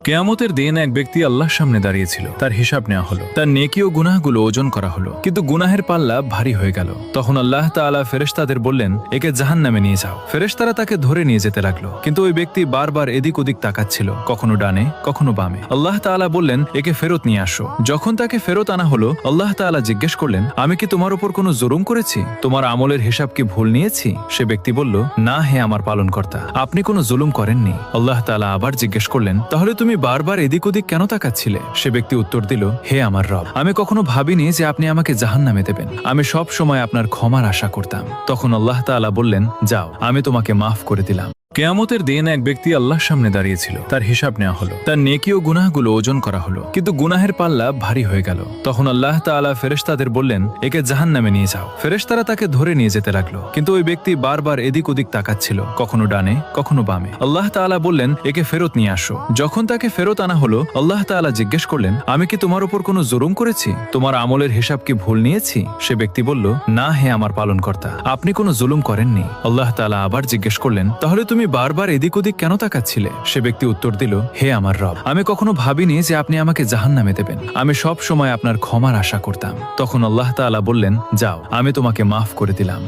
কেয়ামতের দিন এক ব্যক্তি আল্লাহর সামনে দাঁড়িয়েছিল। তার হিসাব নেওয়া হলো, তার নেকি ও গুনাহগুলো ওজন করা হলো, কিন্তু গুনাহের পাল্লা ভারী হয়ে গেল। তখন আল্লাহ তাআলা ফেরেশতাদের বললেন, একে জাহান্নামে নিয়ে যাও। ফেরেশতারা তাকে ধরে নিয়ে যেতে লাগলো, কিন্তু ওই ব্যক্তি বারবার এদিক ওদিক তাকাচ্ছিল, কখনো ডানে কখনো বামে। আল্লাহ তাআলা বললেন, একে ফেরত নিয়ে আসো। যখন তাকে ফেরত আনা হলো, আল্লাহ তাআলা জিজ্ঞেস করলেন, আমি কি তোমার উপর কোনো জুলুম করেছি? তোমার আমলের হিসাব কি ভুল নিয়েছি? সে ব্যক্তি বলল, না হে আমার পালনকর্তা, আপনি কোনো জুলুম করেননি। আল্লাহ তাআলা আবার জিজ্ঞেস করলেন, তাহলে তুমি বারবার এদিক ওদিক কেন তাকাচ্ছিলে? সে ব্যক্তি উত্তর দিল, হে আমার রব, আমি কখনো ভাবিনি যে আপনি আমাকে জাহান্নামে দেবেন। আমি সব সময় আপনার ক্ষমার আশা করতাম। তখন আল্লাহ তাআলা বললেন, যাও, আমি তোমাকে মাফ করে দিলাম। কেয়ামতের দিন এক ব্যক্তি আল্লাহর সামনে দাঁড়িয়েছিল। তার হিসাব নেওয়া হলো, তার নেকি ও গুনাহগুলো ওজন করা হলো, কিন্তু গুনাহের পাল্লা ভারী হয়ে গেল। তখন আল্লাহ তাআলা ফেরেশতাদের বললেন, একে জাহান্নামে নিয়ে যাও। ফেরেশতারা তাকে ধরে নিয়ে যেতে লাগলো, কিন্তু ওই ব্যক্তি বারবার এদিক ওদিক তাকাচ্ছিল, কখনো ডানে কখনো বামে। আল্লাহ তাআলা বললেন, একে ফেরত নিয়ে আসো। যখন তাকে ফেরত আনা হলো, আল্লাহ তাআলা জিজ্ঞেস করলেন, আমি কি তোমার উপর কোনো জুলুম করেছি? তোমার আমলের হিসাব কি ভুল নিয়েছি? সে ব্যক্তি বলল, না হে আমার পালনকর্তা, আপনি কোনো জুলুম করেননি। আল্লাহ তাআলা আবার জিজ্ঞেস করলেন, তাহলে তুমি বারবার এদিক ওদিক কেন তাকাচ্ছিলে? সে ব্যক্তি উত্তর দিল, হে আমার রব, আমি কখনো ভাবিনি যে আপনি আমাকে জাহান্নামে দেবেন। আমি সব সময় আপনার ক্ষমার আশা করতাম। তখন আল্লাহ তাআলা বললেন, যাও, আমি তোমাকে মাফ করে দিলাম।